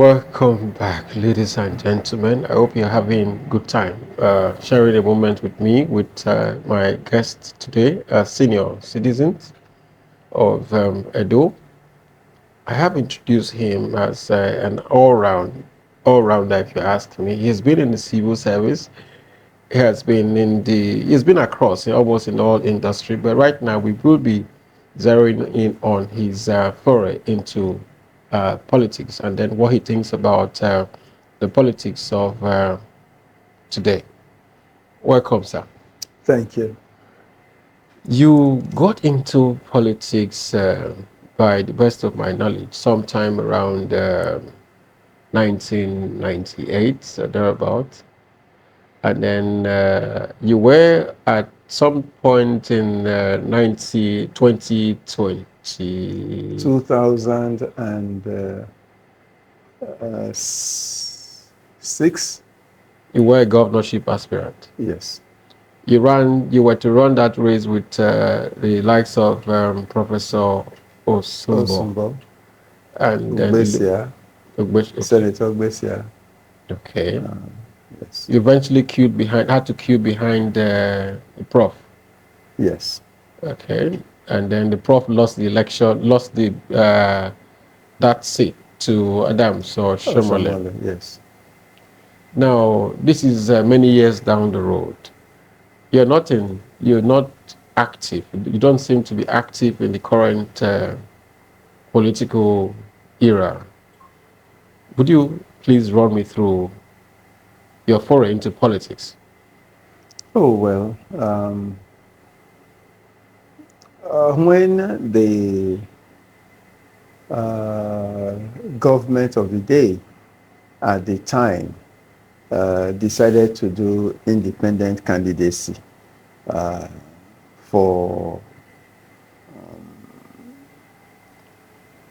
Welcome back, ladies and gentlemen. I hope you're having good time sharing a moment with me, with my guest today, senior citizens of Edo. I have introduced him as an all-rounder, if you ask me. He's been in the civil service. He's been across almost in all industry, but right now we will be zeroing in on his foray into politics and then what he thinks about the politics of today. Welcome, sir. Thank you. You got into politics, by the best of my knowledge, sometime around 1998, so thereabout. And then you were at some point in 2020. 2006. You were a governorship aspirant. Yes. You were to run that race with the likes of Professor Osunbor Osunbor. and then Ugbesia. Okay. Senator Ugbesia. Okay. Yes. You eventually had to queue behind the Prof. Yes. Okay. And then the Prof lost the election, lost the that seat to Adams or Shomole. Shomole, yes. Now, this is many years down the road. You're not active. You don't seem to be active in the current political era. Would you please run me through your foray into politics? Oh, well, when the government of the day at the time decided to do independent candidacy for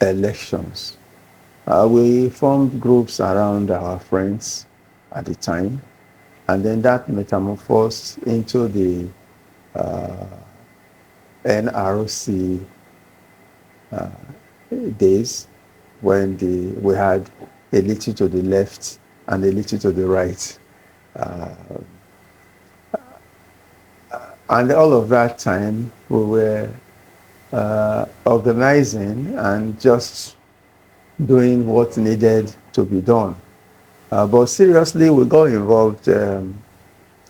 elections. We formed groups around our friends at the time, and then that metamorphosed into the NRC days when we had a little to the left and a little to the right. And all of that time, we were organizing and just doing what needed to be done. But seriously, we got involved in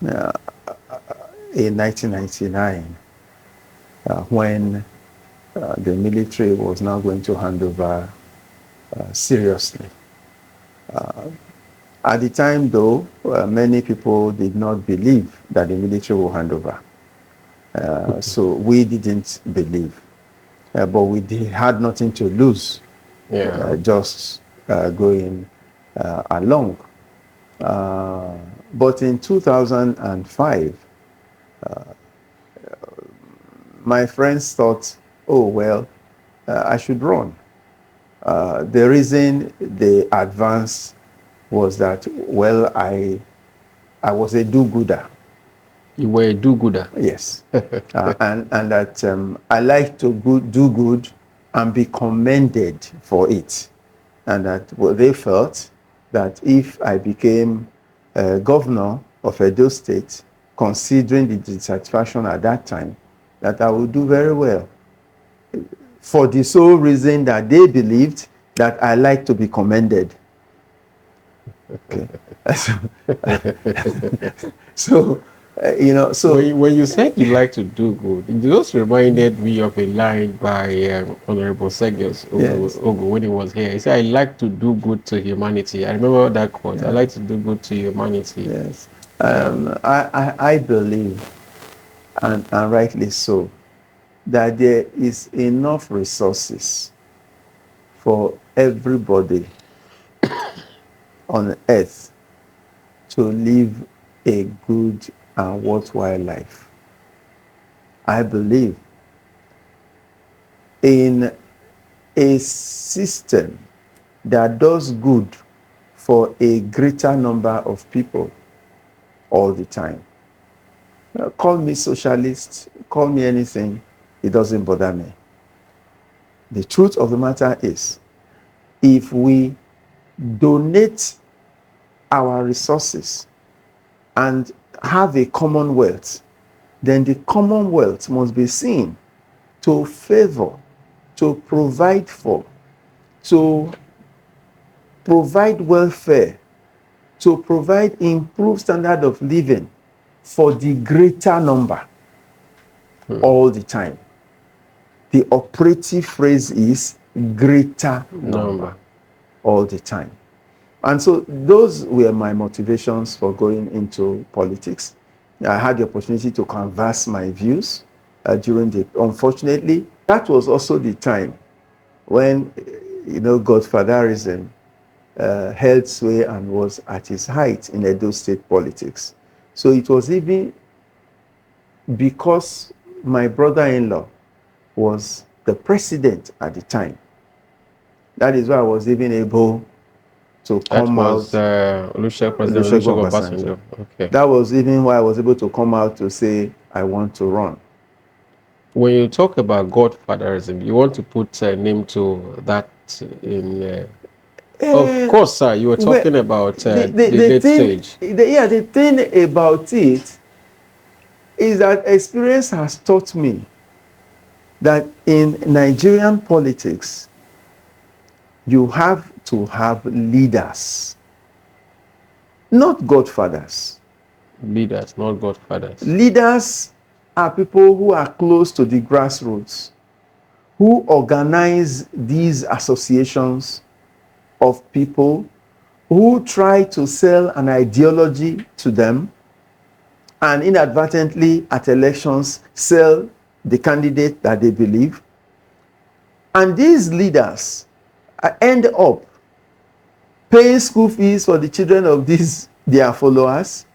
1999 when the military was now going to hand over seriously. At the time, though, many people did not believe that the military will hand over. So we didn't believe. But we had nothing to lose, just going along. But in 2005, my friends thought, oh, well, I should run. The reason they advanced was that, well, I was a do-gooder. You were a do-gooder? Yes. and that I like to do good and be commended for it. And that they felt that if I became governor of Edo State, considering the dissatisfaction at that time, that I would do very well. For the sole reason that they believed that I like to be commended. Okay. So when you said you like to do good, it just reminded me of a line by Honorable Segios Ogo when he was here. He said, "I like to do good to humanity." I remember that quote. Yeah. I like to do good to humanity. Yes, I believe, and rightly so, that there is enough resources for everybody on earth to live a good and worthwhile life. I believe in a system that does good for a greater number of people all the time. Call me socialist, call me anything, it doesn't bother me. The truth of the matter is, if we donate our resources and have a commonwealth, then the commonwealth must be seen to favor, to provide for, to provide welfare, to provide improved standard of living for the greater number all the time. The operative phrase is greater number all the time. And so those were my motivations for going into politics. I had the opportunity to canvass my views during the, unfortunately, that was also the time when, godfatherism held sway and was at its height in Edo State politics. So it was even because my brother-in-law was the president at the time. That is why I was even able to come out. Olusegun Obasanjo. Okay. That was even why I was able to come out to say I want to run. When you talk about godfatherism, you want to put a name to that in... of course, sir, you were talking about the late stage. The thing about it is that experience has taught me that in Nigerian politics, you have to have leaders, not godfathers. Leaders, not godfathers. Leaders are people who are close to the grassroots, who organize these associations of people, who try to sell an ideology to them, and inadvertently at elections sell the candidate that they believe. And these leaders end up paying school fees for the children of these their followers.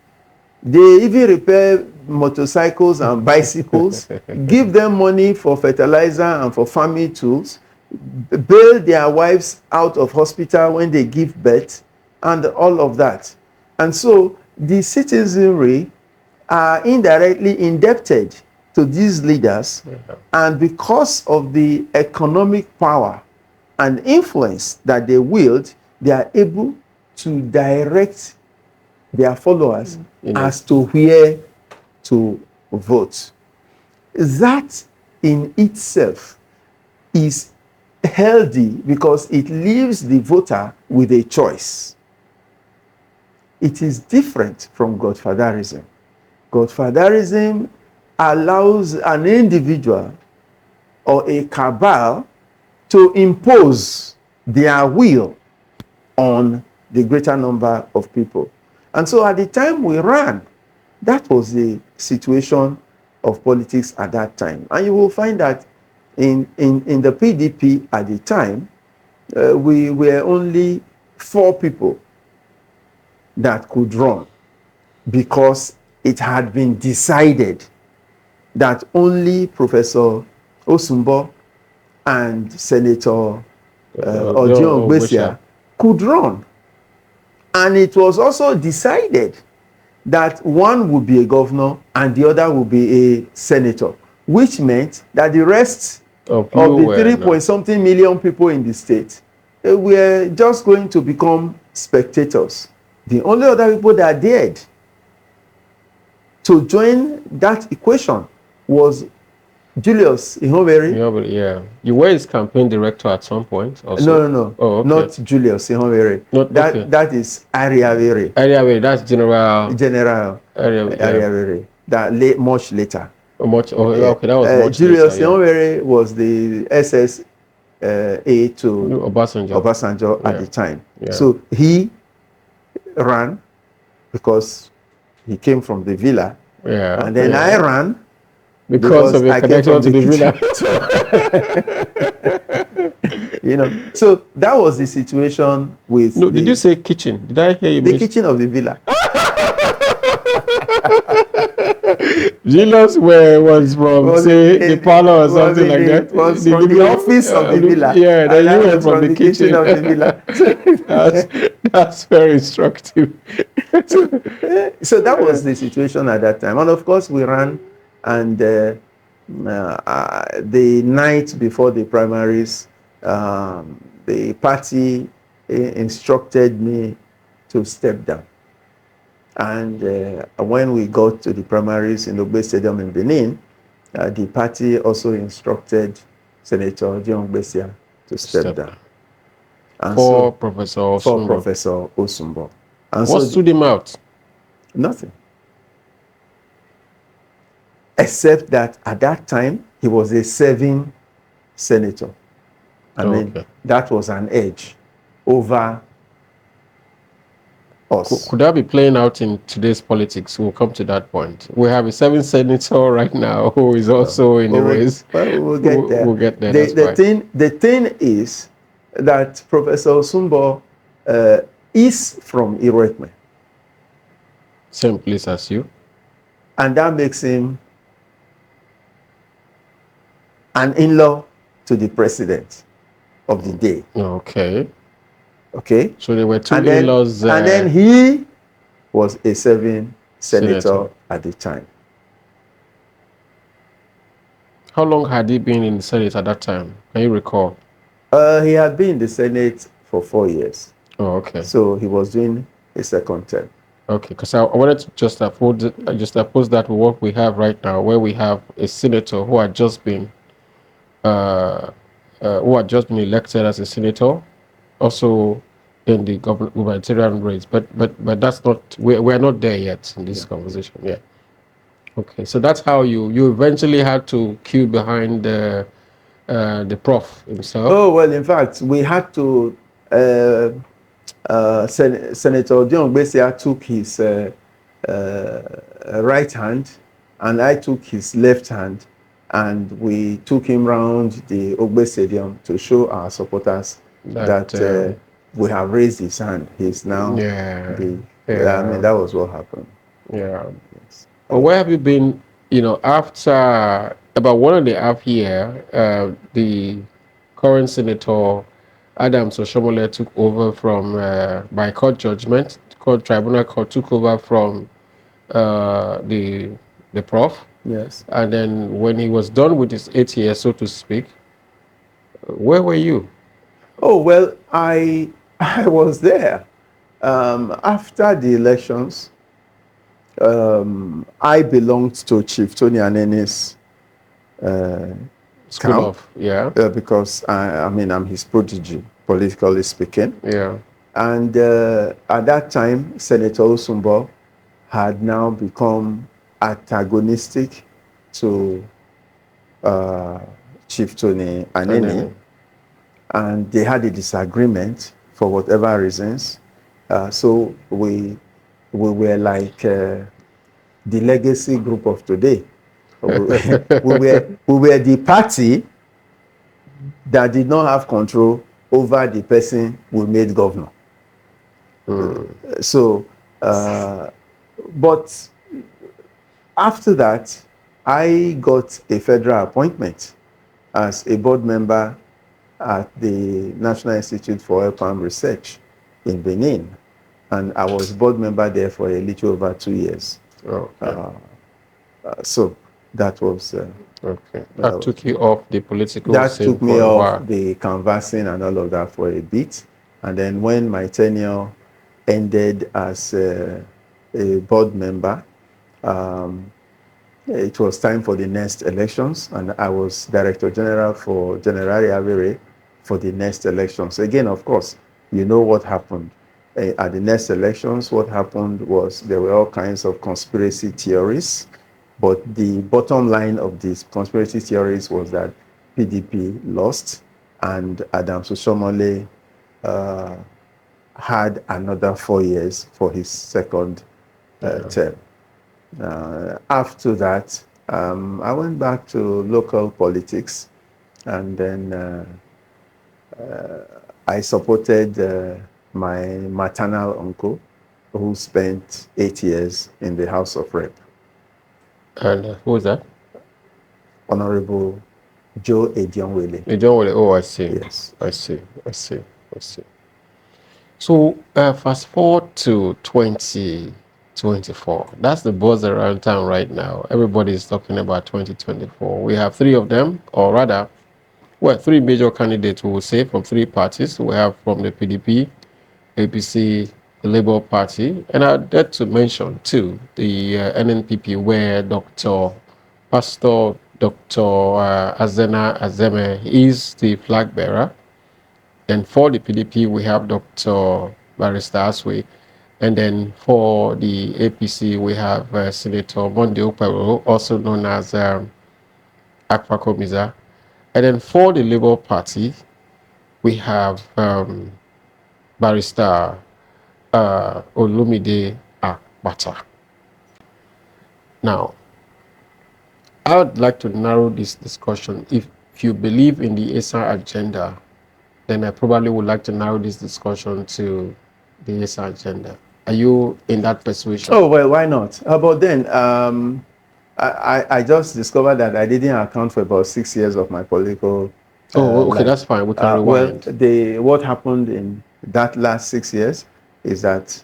They even repair motorcycles and bicycles, give them money for fertilizer and for farming tools, bail their wives out of hospital when they give birth, and all of that. And so the citizenry are indirectly indebted to these leaders, and because of the economic power and influence that they wield, they are able to direct their followers as to where to vote. That in itself is healthy because it leaves the voter with a choice. It is different from godfatherism. Godfatherism allows an individual or a cabal to impose their will on the greater number of people. And so at the time we ran, that was the situation of politics at that time. And you will find that in the PDP at the time, we were only 4 people that could run because it had been decided that only Professor Osunbor and Senator Odio could run. And it was also decided that one would be a governor and the other would be a senator, which meant that the rest of the 3 point something million people in the state were just going to become spectators. The only other people that dared to join that equation was Julius Ihonvere. Yeah. You were his campaign director at some point also? No. Oh, okay. Not Julius Ihonvere. That is Ariavere. Ariavere, that's General Ariavere. That much later. Okay, that was much Julius later, Ihonvere was the SSA to Obasanjo at the time. Yeah. So he ran because he came from the villa. Yeah. And then I ran because of your connection to the villa. So that was the situation with. No, did you say kitchen? Did I hear you? The kitchen of the villa. Julius was from the parlor or something like that. Was from the office of the villa. Yeah, then you were from the kitchen of the villa. That's very instructive. So that was the situation at that time, and of course we ran. And the night before the primaries, the party instructed me to step down. And when we got to the primaries in Ogbe Stadium in Benin, the party also instructed Senator Dion Gbesia to step down. And for so, Professor for Osunbor. Professor Osunbor. And What so stood him out? nothing. Except that at that time, he was a serving senator. I mean, that was an edge over us. Could that be playing out in today's politics? We'll come to that point. We have a serving senator right now who is also in the race. Well, we'll get there. We'll get there. The thing is that Professor Osunbor is from Edo. Same place as you. And that makes him an in-law to the president of the day. Okay. Okay. So there were two in-laws. And then he was a serving senator at the time. How long had he been in the Senate at that time? Can you recall? He had been in the Senate for 4 years. Oh, okay. So he was doing a second term. Okay, because I wanted to just oppose that with what we have right now, where we have a senator who had just been elected as a senator, also in the gubernatorial race. But that's not, we're not there yet in this conversation. Yeah. Okay, so that's how you eventually had to queue behind the prof himself. Oh well, in fact, we had to. Senator Dion Gbesia took his right hand, and I took his left hand, and we took him round the Ogbe Stadium to show our supporters that we have raised his hand. He's now I mean, that was what happened. Yeah. Yes. Well, where have you been? You know, after about 1.5 years, the current senator Adams Oshiomhole took over from by court judgment. Court tribunal court took over from the prof. Yes. And then when he was done with his 8 years, so to speak, where were you? Oh well, I was there after the elections. I belonged to Chief Tony Anene's camp, because I mean I'm his protege, politically speaking. Yeah. And at that time, Senator Osunbor had now become antagonistic to Chief Tony Anene, and they had a disagreement for whatever reasons. So we were like the legacy group of today. we were the party that did not have control over the person we made governor. So, but after that, I got a federal appointment as a board member at the National Institute for Health and Research in Benin. And I was board member there for a little over 2 years. So that was... okay. That took you off the political scene. That took me off the canvassing and all of that for a bit. And then when my tenure ended as a board member, it was time for the next elections, and I was Director General for Generali Avere for the next elections. Again, of course, you know what happened. At the next elections, what happened was there were all kinds of conspiracy theories, but the bottom line of these conspiracy theories was that PDP lost, and Adams Oshiomhole had another 4 years for his second term. After that, I went back to local politics, and then I supported my maternal uncle, who spent 8 years in the House of Rep. And who was that? Honorable Joe Edion-Wele. Edion-Wele, oh, I see. Yes. I see. So, fast forward to 2024. That's the buzz around town right now. Everybody is talking about 2024. We have 3 of them, or rather, well, 3 major candidates, we will say, from 3 parties. We have from the PDP, APC, the Labour Party, and I dare to mention too the NNPP, where Pastor Dr. Azena Azeme is the flag bearer. And for the PDP, we have Dr. Barrister Aswe. And then for the APC, we have Senator Monday Okpero, also known as Akpa Komiza. And then for the Labour Party, we have Barrister Olumide Akpata. Now, I would like to narrow this discussion. If you believe in the ASA agenda, then I probably would like to narrow this discussion to the ASA agenda. Are you in that persuasion? Oh, well, why not? But then, I just discovered that I didn't account for about 6 years of my political okay, life. that's fine. We can rewind. Well, what happened in that last 6 years is that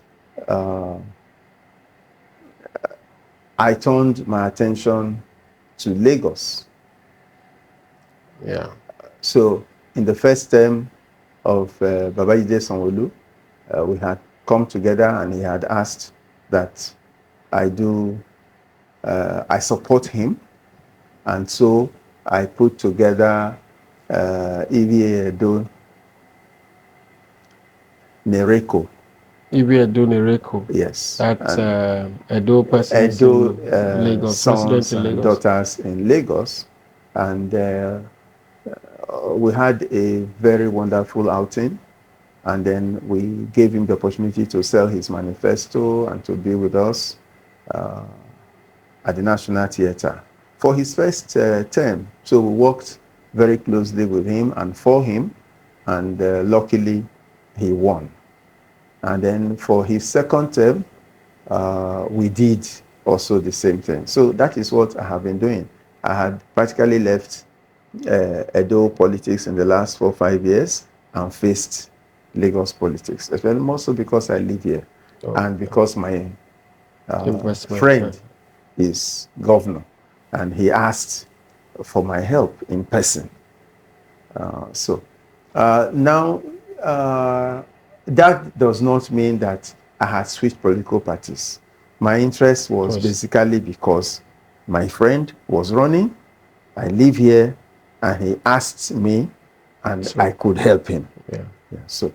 I turned my attention to Lagos. Yeah. So, in the first term of Babajide Sanwo-Olu, we had come together and he had asked that I support him, and so I put together Ewie Edo Nereko. Ewie Edo Nereko. Yes. That's Edo persons Edo in Lagos, sons in and Lagos. daughters in Lagos, and we had a very wonderful outing. And then we gave him the opportunity to sell his manifesto and to be with us at the National Theatre for his first term. So we worked very closely with him and for him, and luckily he won. And then for his second term, we did also the same thing. So that is what I have been doing. I had practically left Edo politics in the last 4 or 5 years and faced Lagos politics, especially more so because I live here and because my friend is governor and he asked for my help in person. Now, that does not mean that I had switched political parties. My interest was basically because my friend was running, I live here, and he asked me and I could help him. Yeah. So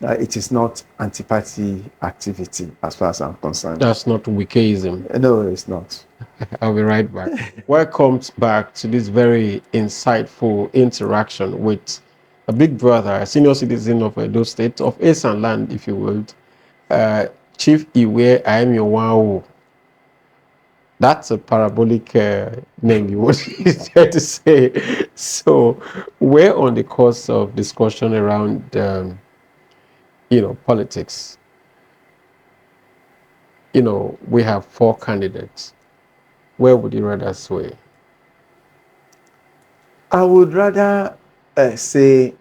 it is not anti-party activity as far as I'm concerned. That's not wikeism. No, it's not. I'll be right back. Welcome back to this very insightful interaction with a big brother, a senior citizen of Edo State, of Esan land, if you would, Chief Ewie Aimienwau. That's a parabolic name you would dare to say. So we're on the course of discussion around, politics. We have 4 candidates. Where would you rather sway? I would rather say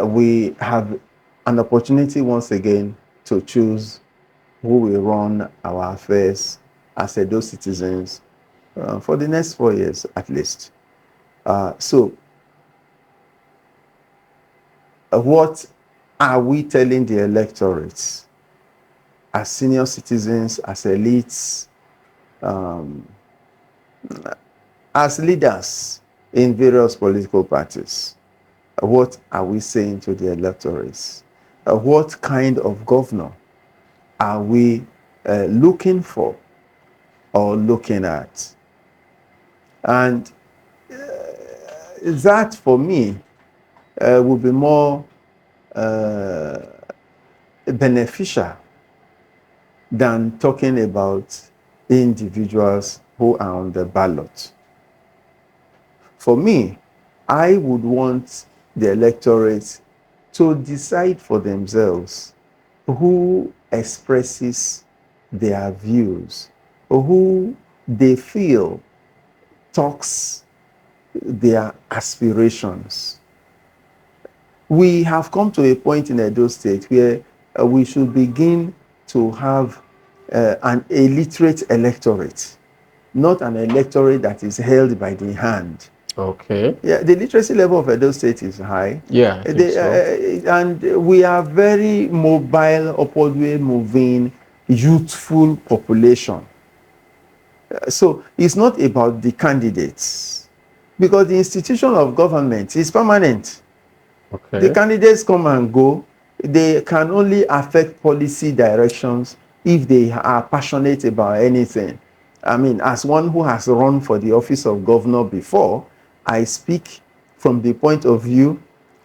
we have an opportunity once again to choose who will run our affairs as Edo citizens for the next 4 years at least. What are we telling the electorates as senior citizens, as elites, as leaders in various political parties? What are we saying to the electorates? What kind of governor are we looking for or looking at? And that for me would be more beneficial than talking about individuals who are on the ballot. For me, I would want the electorate to decide for themselves who expresses their views, or who they feel talks their aspirations. We have come to a point in Edo State where we should begin to have an illiterate electorate, not an electorate that is held by the hand. Okay. Yeah, the literacy level of Edo State is high. Yeah, I think so. And we are very mobile, upwardly moving, youthful population. So it's not about the candidates, because the institution of government is permanent. Okay. The candidates come and go. They can only affect policy directions if they are passionate about anything. I mean, as one who has run for the office of governor before, I speak from the point of view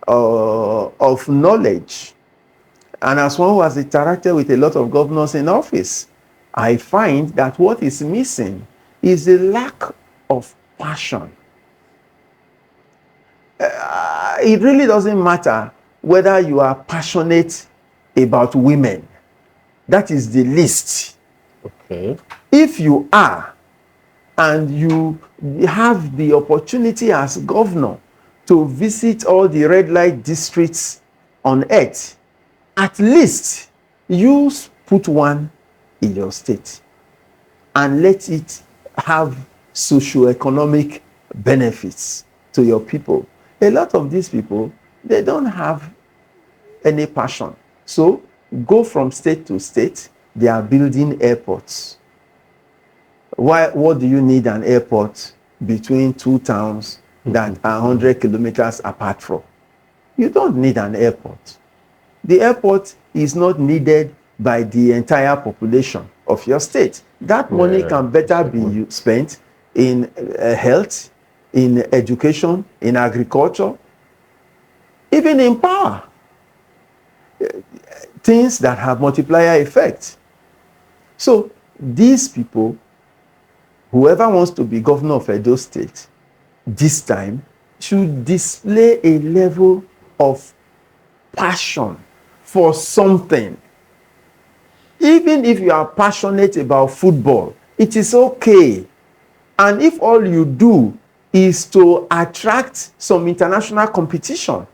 of knowledge. And as one who has interacted with a lot of governors in office, I find that what is missing is a lack of passion. It really doesn't matter whether you are passionate about women. That is the least. Okay. If you are, and you have the opportunity as governor to visit all the red light districts on earth, at least you put one in your state and let it have socio-economic benefits to your people. A lot of these people, they don't have any passion. So go from state to state. They are building airports. What do you need an airport between two towns that are 100 kilometers apart from? You don't need an airport. The airport is not needed by the entire population of your state. That money can better be spent in health, in education, in agriculture, even in power. Things that have multiplier effect. So these people, whoever wants to be governor of Edo State this time, should display a level of passion for something. Even if you are passionate about football, it is okay. And if all you do is to attract some international competition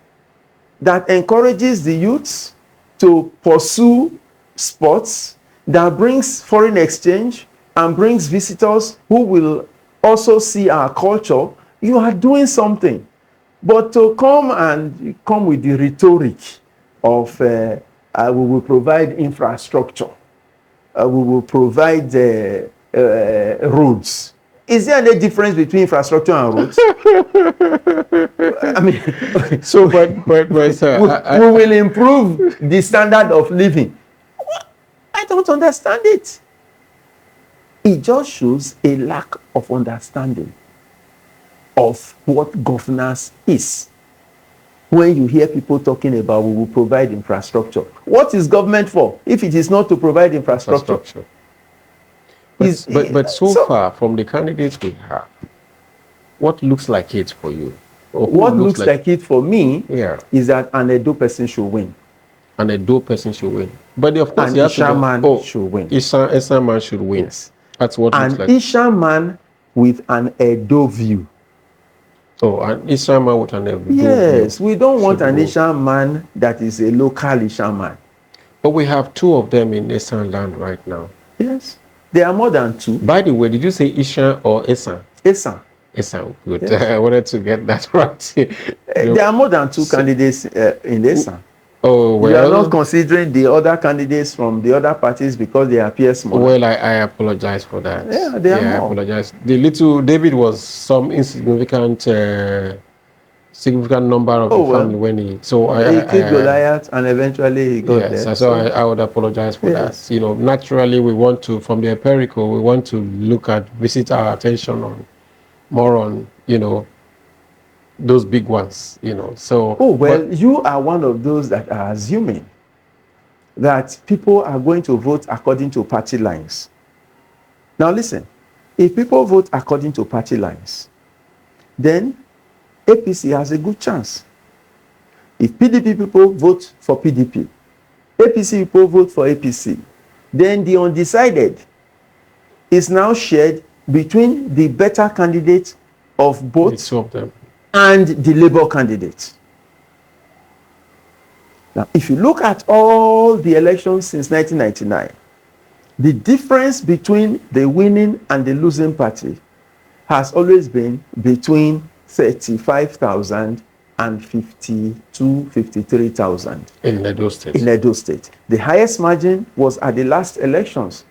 that encourages the youths to pursue sports, that brings foreign exchange and brings visitors who will also see our culture, you are doing something. But to come with the rhetoric of we will provide infrastructure, we will provide roads. Is there any difference between infrastructure and roads? I mean, So, but sir, we will improve the standard of living. I don't understand it. It just shows a lack of understanding of what governance is. When you hear people talking about we will provide infrastructure, what is government for if it is not to provide infrastructure? But so far, from the candidates we have, what looks like it for you? What looks like it for me is that an Edo person should win. An Edo person should win. But of course, an Isha man should win. Isha man should win. Yes. That's what looks like. An Isha man with an Edo view. Oh, an Isha man with an Edo view. Yes, we don't want an Isha man that is a local Isha man. But we have two of them in Esan land right now. Yes. There are more than two. By the way, did you say Isha or Esan? Esan. Esan, good. Yes. I wanted to get that right. There are more than two candidates in Esan. Oh, well. You are not considering the other candidates from the other parties because they appear small. Well, I apologize for that. Yeah, they are more. I apologize. The little David was some insignificant significant number of the family when he killed Goliath and eventually he got there. So I would apologize for that. You know, naturally we want to, from the empirical, we want to visit our attention on more on, you know, those big ones, you know. So you are one of those that are assuming that people are going to vote according to party lines. Now listen, if people vote according to party lines, then APC has a good chance. If PDP people vote for PDP, APC people vote for APC, then the undecided is now shared between the better candidate of both of them and the Labour candidate. Now, if you look at all the elections since 1999, the difference between the winning and the losing party has always been between 35,000 and 53,000 in Edo State. In Edo State. The highest margin was at the last elections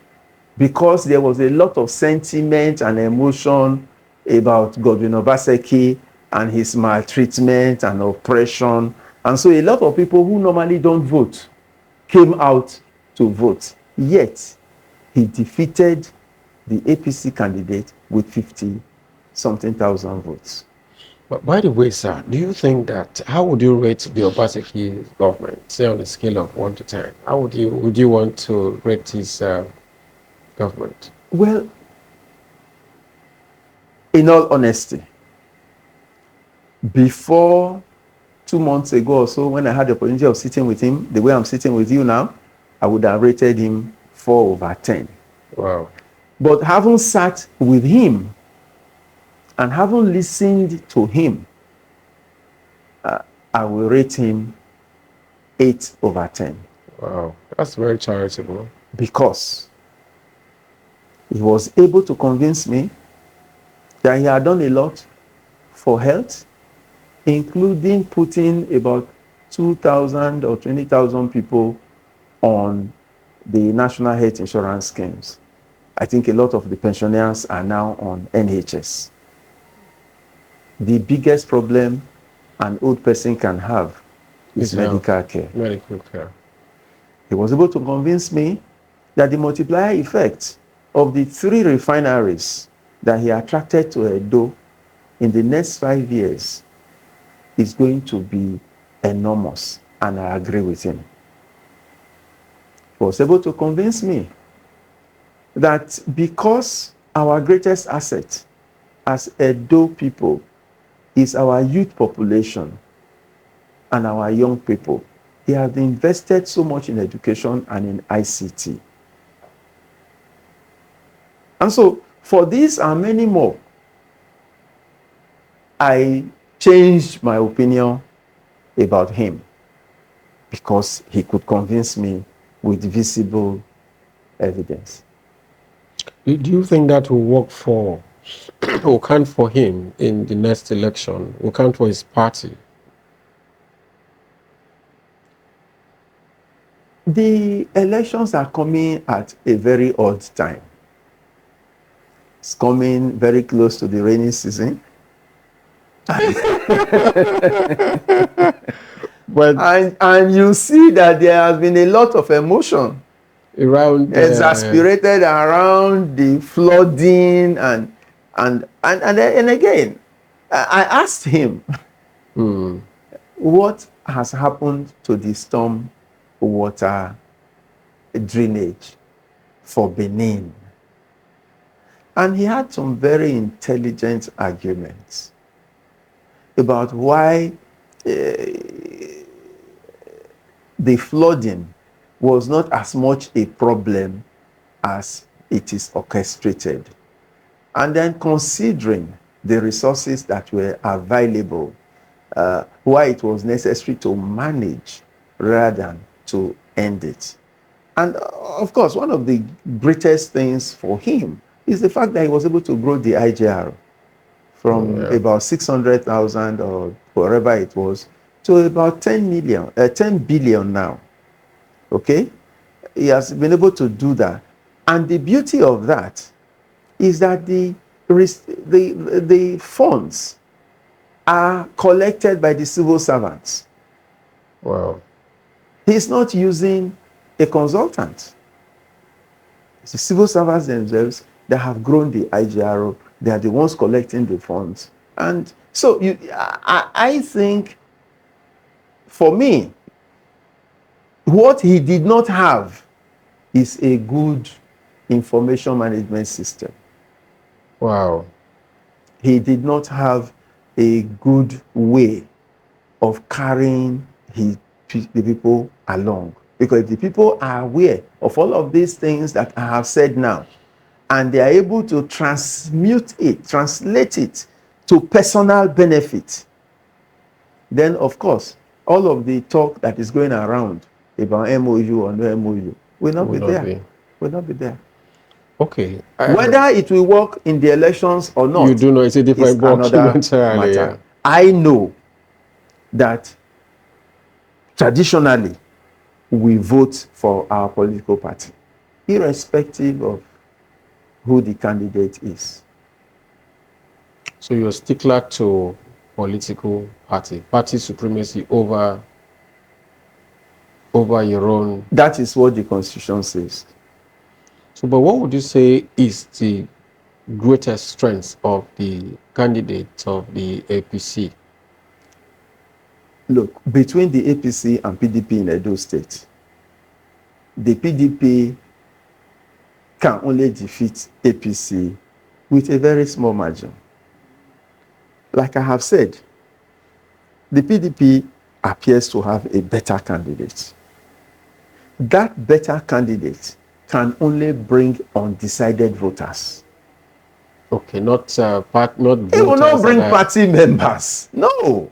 because there was a lot of sentiment and emotion about Governor Obaseki and his maltreatment and oppression. And so a lot of people who normally don't vote came out to vote. Yet, he defeated the APC candidate with 50-something thousand votes. But by the way, sir, do you think that, how would you rate the Obaseki government, say on a scale of 1 to 10? How would you want to rate his government? Well, in all honesty, before 2 months ago or so, when I had the opportunity of sitting with him, the way I'm sitting with you now, I would have rated him 4/10. Wow. But having sat with him and having listened to him, I will rate him 8/10. Wow, that's very charitable. Because he was able to convince me that he had done a lot for health, including putting about 2,000 or 20,000 people on the national health insurance schemes. I think a lot of the pensioners are now on NHS. The biggest problem an old person can have is medical care. Medical care. He was able to convince me that the multiplier effect of the 3 refineries that he attracted to Edo in the next 5 years is going to be enormous, and I agree with him. He was able to convince me that because our greatest asset as Edo people is our youth population and our young people, he has invested so much in education and in ICT. And so, for these and many more, I changed my opinion about him because he could convince me with visible evidence. Do you think that will work for, will count for him in the next election, will count for his party? The elections are coming at a very odd time. It's coming very close to the rainy season. But and you see that there has been a lot of emotion around exasperated around the flooding and again, I asked him what has happened to the storm water drainage for Benin, and he had some very intelligent arguments about why the flooding was not as much a problem as it is orchestrated. And then considering the resources that were available, why it was necessary to manage rather than to end it. And of course, one of the greatest things for him is the fact that he was able to grow the IGR from about 600,000 or wherever it was to about 10 billion now. Okay? He has been able to do that. And the beauty of that is that the funds are collected by the civil servants. Wow. He's not using a consultant. It's the civil servants themselves that have grown the IGRO. They are the ones collecting the funds. And so I think, for me, what he did not have is a good information management system. Wow. He did not have a good way of carrying the people along. Because if the people are aware of all of these things that I have said now, and they are able to translate it to personal benefit, then of course, all of the talk that is going around about MOU or no MOU will not be there. Will not be there. Okay. Whether it will work in the elections or not, you do know it's a different ballgame another entirely. matter. Yeah. I know that traditionally we vote for our political party, irrespective of who the candidate is. So you're a stickler to political party supremacy over your own. That is what the Constitution says. So, but what would you say is the greatest strength of the candidate of the APC? Look, between the APC and PDP in Edo State, the PDP can only defeat APC with a very small margin. Like I have said, the PDP appears to have a better candidate. That better candidate can only bring undecided voters. Okay, not voters. It will not bring party members. No.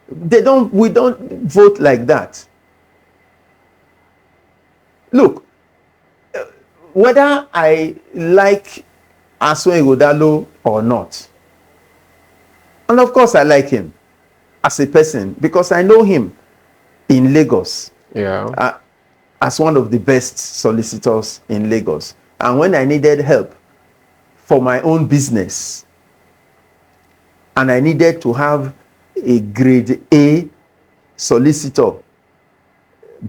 We don't vote like that. Look, whether I like Aswe Igodalo or not, and of course I like him as a person because I know him in Lagos. Yeah. As one of the best solicitors in Lagos. And when I needed help for my own business, and I needed to have a grade A solicitor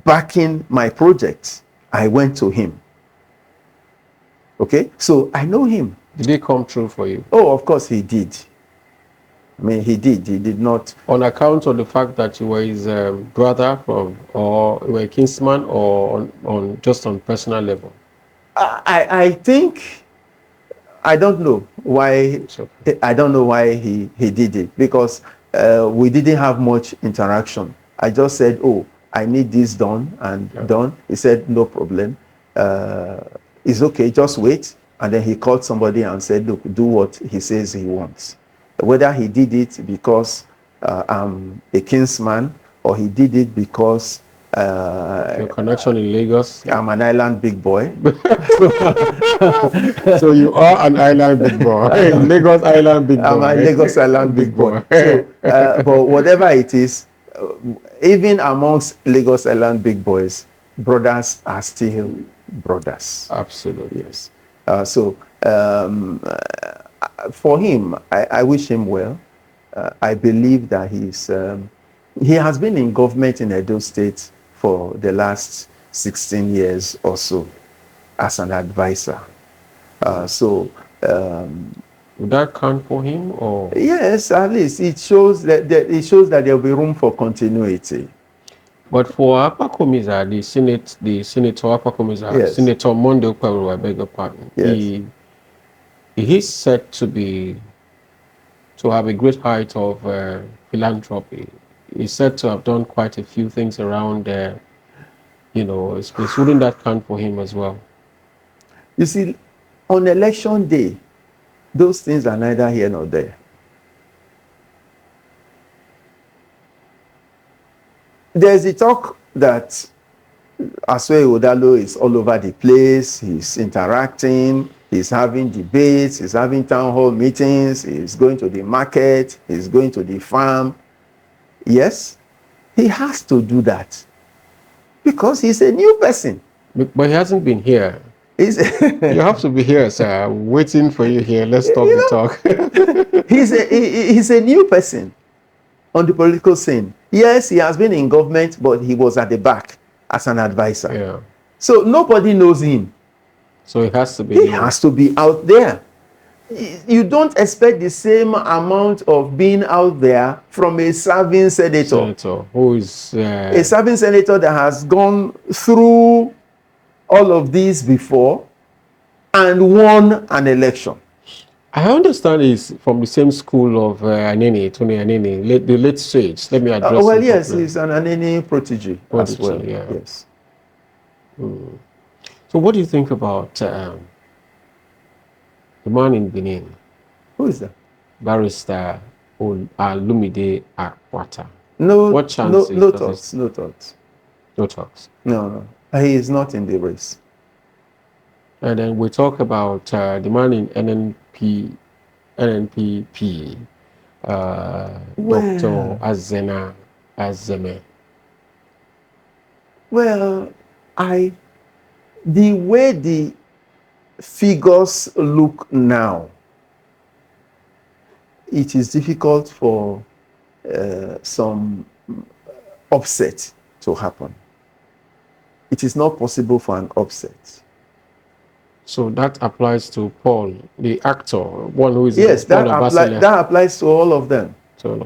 backing my project, I went to him. Okay, so I know him. Did he come true for you? Oh, of course he did. I mean, he did not. On account of the fact that you were his brother or you were a kinsman, or on just on personal level? I think, I don't know why. Okay. I don't know why he did it, because we didn't have much interaction. I just said, oh, I need this done and done. He said, no problem. It's okay, just wait. And then he called somebody and said, look, do what he says he wants. Whether he did it because I'm a kinsman, or he did it because your connection in Lagos. I'm an island big boy. So you are an island big boy. Lagos island big boy. I'm a Lagos island big boy. So, but whatever it is, even amongst Lagos island big boys, brothers are still brothers. Absolutely. Yes. For him, I wish him well. I believe that he has been in government in Edo State for the last 16 years or so as an advisor. Would that count for him, or? Yes, at least it shows that there will be room for continuity. But for Upper Komiza, the Senator Upper Komiza, yes. Senator Monday Okpebholo, I beg your pardon. Yes. He's said to have a great height of philanthropy. He's said to have done quite a few things around there. Wouldn't that count for him as well? You see, on election day, those things are neither here nor there. There's a talk that Aswe Igodalo is all over the place. He's interacting. He's having debates. He's having town hall meetings. He's going to the market. He's going to the farm. Yes, he has to do that because he's a new person. But he hasn't been here. You have to be here, sir. I'm waiting for you here. Let's talk the talk. He's a new person on the political scene. Yes, he has been in government, but he was at the back as an advisor. Yeah. So nobody knows him. So he has to be. He has to be out there. You don't expect the same amount of being out there from a serving senator. Who is a serving senator that has gone through all of these before and won an election. I understand he's from the same school of Tony Anene, the late sage. Let me address him. Well, yes, he's an Anene protege as well. Yeah. Yes. So what do you think about the man in Benin? Who is that? Barrister Olumide Akwata. No talks. No talks. No, he is not in the race. And then we talk about the man in NNPP, Dr. Well, Azena Azeme. well, the way the figures look now, it is difficult for some upset to happen. It is not possible for an upset. So that applies to Paul, the actor, one who is Yes, Paul Obasele. that applies to all of them.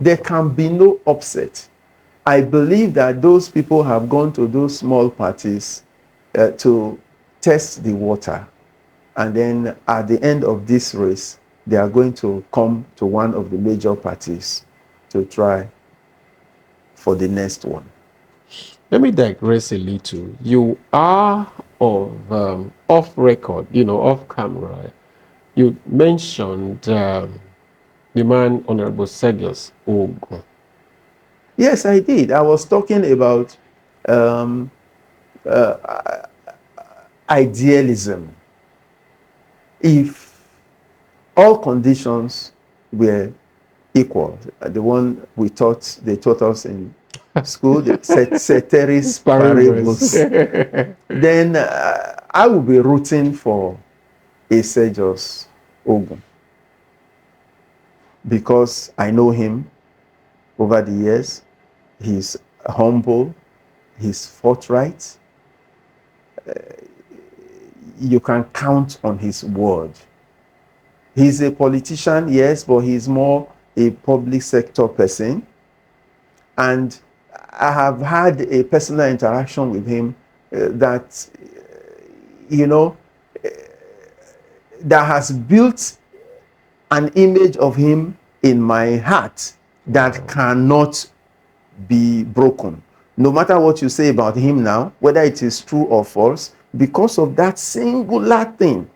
There can be no upset. I believe that those people have gone to those small parties to test the water. And then at the end of this race, they are going to come to one of the major parties to try for the next one. Let me digress a little. You are off record, off camera. You mentioned the man Honorable Sergius Ogun. Yes, I did. I was talking about idealism. If all conditions were equal, the one they taught us in school, the ceteris paribus, then I would be rooting for a Sergius Ogun because I know him over the years. He's humble, he's forthright. You can count on his word. He's a politician, yes, but he's more a public sector person. And I have had a personal interaction with him that, you know, that has built an image of him in my heart that cannot be broken. No matter what you say about him now, whether it is true or false, because of that singular thing,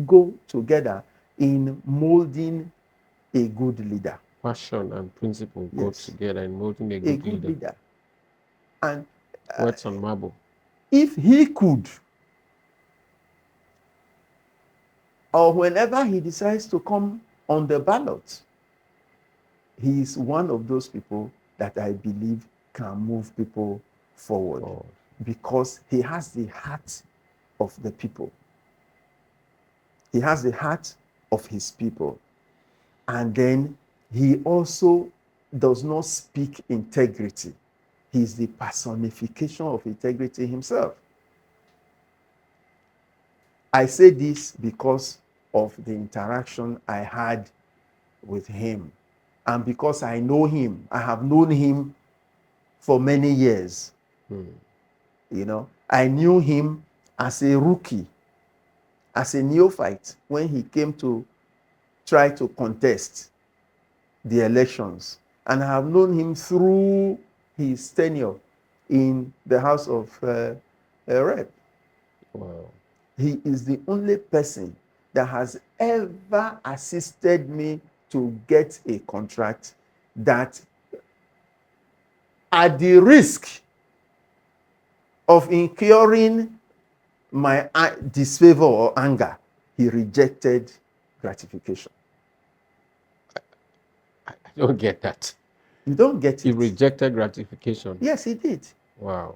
go together in molding a good leader. Passion and principle go together in molding a good leader. And words on marble. If he could, or whenever he decides to come on the ballot, he is one of those people that I believe can move people forward because he has the heart of the people. He has the heart of his people. And then he also does not speak integrity. He is the personification of integrity himself. I say this because of the interaction I had with him. And because I know him, I have known him for many years. You know, I knew him as a rookie, as a neophyte, when he came to try to contest the elections. And I have known him through his tenure in the House of Rep. Wow. He is the only person that has ever assisted me to get a contract that, at the risk of incurring my disfavor or anger, he rejected gratification. I don't get that. You don't get it. He rejected gratification. Yes, he did. Wow.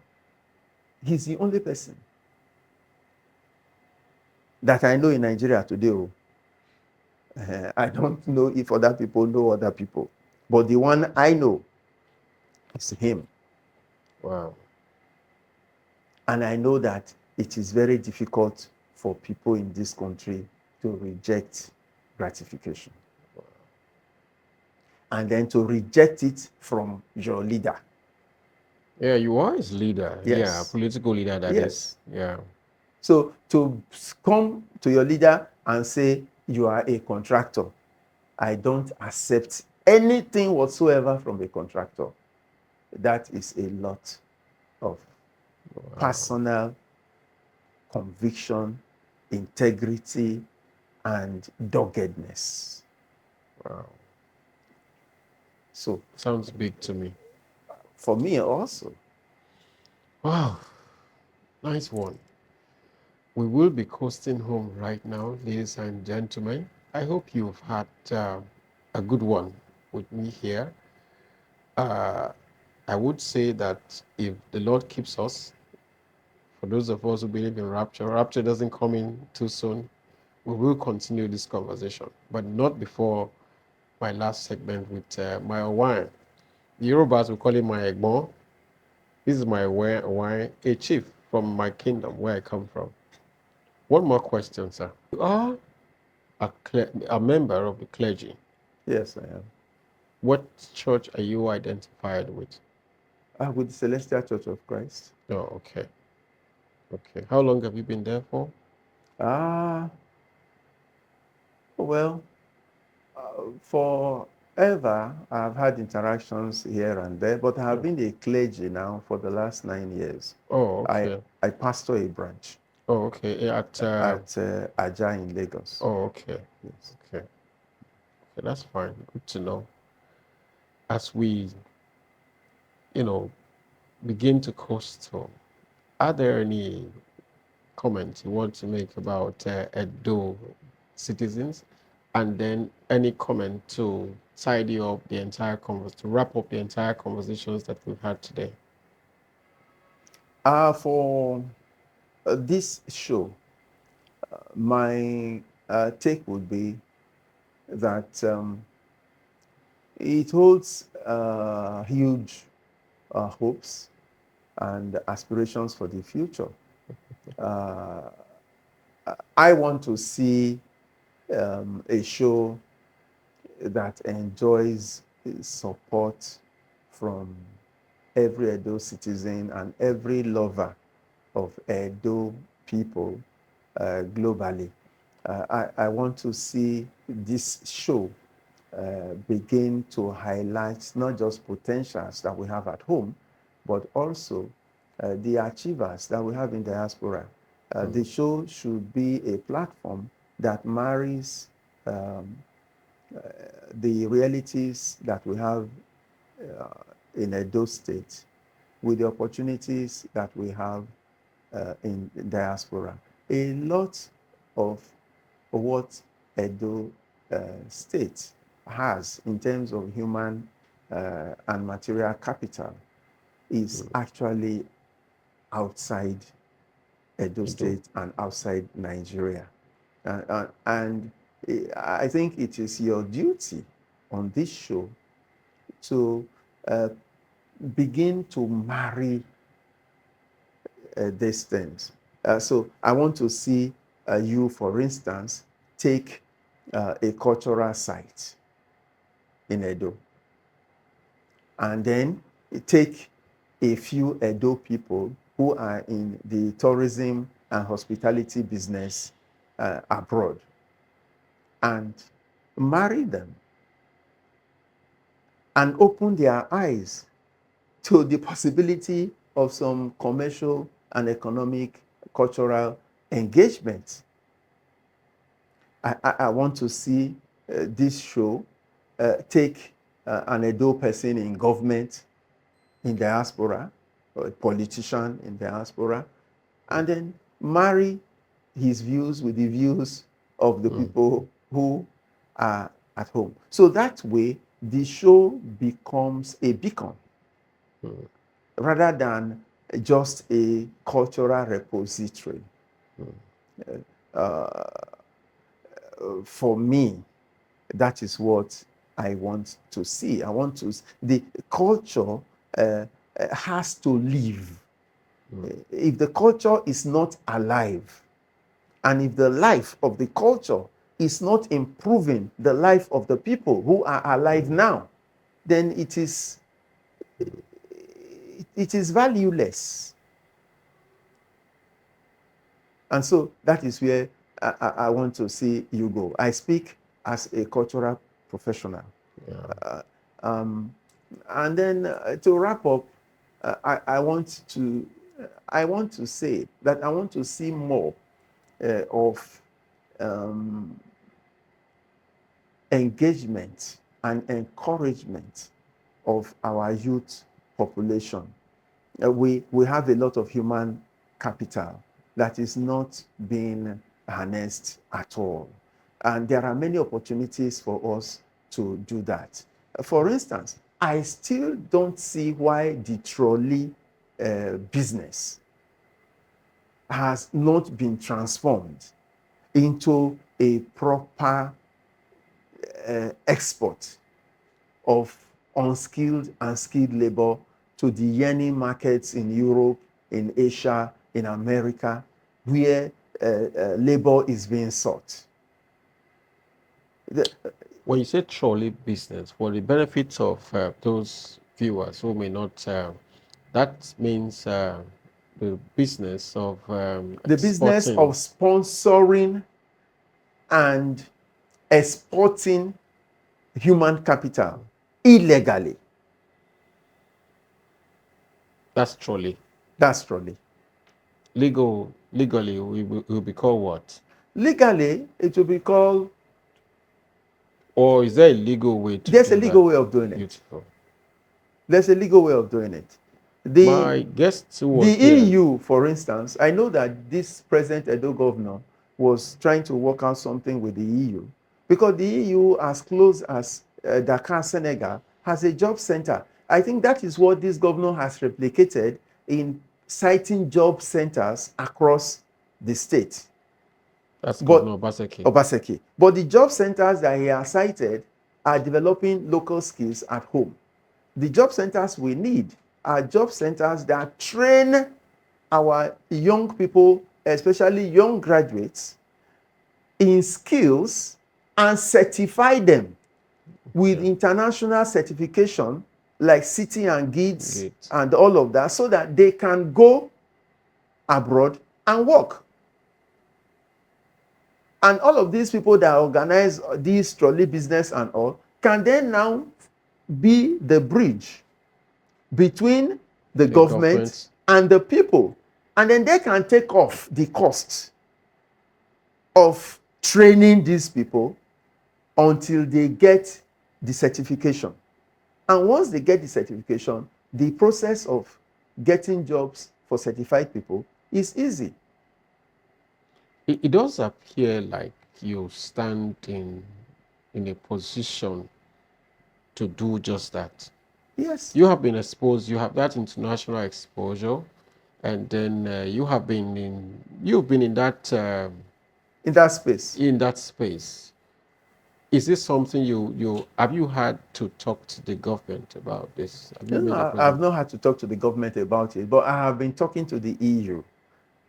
He's the only person that I know in Nigeria today. I don't know if other people know other people, but the one I know is him. Wow. And I know that it is very difficult for people in this country to reject gratification. Wow. And then to reject it from your leader. Yeah, you are his leader. Yes. Yeah, political leader, that is. Yeah. So to come to your leader and say you are a contractor, I don't accept anything whatsoever from a contractor. That is a lot of personal conviction, integrity, and doggedness. Wow. So sounds big to me. For me also. Wow. Nice one. We will be coasting home right now, ladies and gentlemen. I hope you've had a good one with me here. I would say that if the Lord keeps us, for those of us who believe in rapture, rapture doesn't come in too soon. We will continue this conversation, but not before my last segment with my wine. The Yorubas will call him my Egbon. This is my wine, a chief from my kingdom where I come from. One more question, sir. You are a member of the clergy. Yes, I am. What church are you identified with? With the Celestial Church of Christ. Oh, okay. Okay. How long have you been there for? Well, forever, I've had interactions here and there, but I have been a clergy now for the last 9 years. Oh, I, okay. I pastor a branch Oh, okay. at Aja in Lagos. Oh, okay. Yes. Okay. Okay, that's fine. Good to know. As we, begin to coast home, are there any comments you want to make about Edo citizens? And then any comment to tidy up the entire to wrap up the entire conversations that we've had today? For this show, my take would be that it holds huge hopes and aspirations for the future. I want to see a show that enjoys support from every Edo citizen and every lover of Edo people globally. I want to see this show begin to highlight not just potentials that we have at home, but also the achievers that we have in diaspora. The show should be a platform that marries the realities that we have in Edo State with the opportunities that we have in diaspora. A lot of what Edo State has in terms of human and material capital is actually outside Edo State and outside Nigeria. And I think it is your duty on this show to begin to marry these things. So I want to see you, for instance, take a cultural site in Edo, and then take a few Edo people who are in the tourism and hospitality business abroad, and marry them and open their eyes to the possibility of some commercial and economic cultural engagement. I want to see this show take an Edo person in government in diaspora, or a politician in diaspora, and then marry his views with the views of the people who are at home. So that way, the show becomes a beacon rather than just a cultural repository. For me, that is what I want to see. I want to, the culture has to live. If the culture is not alive, and if the life of the culture is not improving the life of the people who are alive now, then it is valueless. And so that is where I want to see you go. I speak as a cultural professional. Yeah. And then to wrap up, I want to say that I want to see more of engagement and encouragement of our youth population. We have a lot of human capital that is not being harnessed at all. And there are many opportunities for us to do that. For instance, I still don't see why the trolley business has not been transformed into a proper export of unskilled and skilled labor to the yearning markets in Europe, in Asia, in America, where labor is being sought. When you say trolley business, for the benefits of those viewers who may not, that means the business of the business exporting. of sponsoring and exporting human capital illegally. That's trolley. That's trolley. Legally, will be called what? Legally, it will be called. Or is there a legal way to There's do a legal that? way of doing it. Beautiful. There's a legal way of doing it. My guest who was The here. EU, for instance, I know that this present Edo governor was trying to work out something with the EU because the EU, as close as Dakar, Senegal, has a job center. I think that is what this governor has replicated in citing job centers across the state. That's Governor Obaseki. But the job centers that he has cited are developing local skills at home. The job centers we need are job centers that train our young people, especially young graduates, in skills and certify them with international certification like City and GIDS and all of that, so that they can go abroad and work. And all of these people that organize this trolley business and all can then now be the bridge between the government and the people. And then they can take off the cost of training these people until they get the certification. And once they get the certification, the process of getting jobs for certified people is easy. It does appear like you stand in a position to do just that. Yes. You have been exposed, you have that international exposure, and then you've been in that space. In that space. Is this something you have you had to talk to the government about this? I've not had to talk to the government about it, but I have been talking to the EU.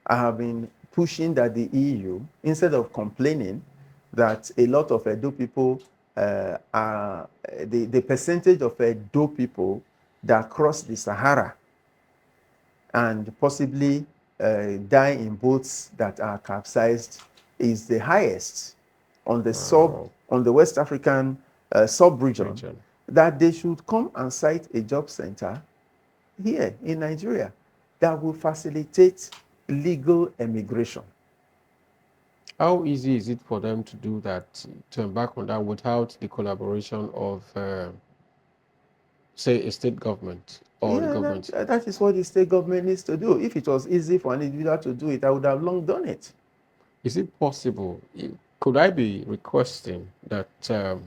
I have been pushing that the EU, instead of complaining that a lot of Edo people are the percentage of Edo people that cross the Sahara and possibly die in boats that are capsized is the highest on the on the West African sub-region, that they should come and cite a job center here in Nigeria that will facilitate legal immigration. How easy is it for them to do that, to embark on that without the collaboration of, say, a state government or the government? That is what the state government needs to do. If it was easy for an individual to do it, I would have long done it. Is it possible? Could I be requesting that, of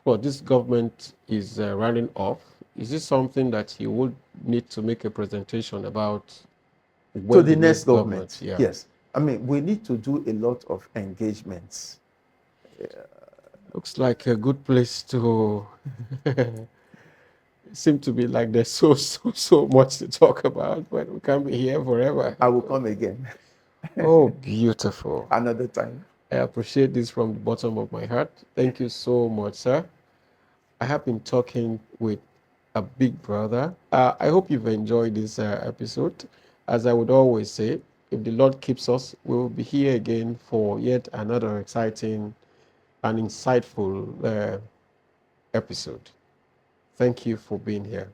course, this government is running off? Is this something that you would need to make a presentation about to the next government? Yeah. Yes. I mean, we need to do a lot of engagements. Looks like a good place to seem to be like there's so much to talk about, but we can't be here forever. I will come again. Oh, beautiful. Another time. I appreciate this from the bottom of my heart. Thank you so much, sir. I have been talking with a big brother. I hope you've enjoyed this episode. As I would always say, if the Lord keeps us, we will be here again for yet another exciting and insightful episode. Thank you for being here.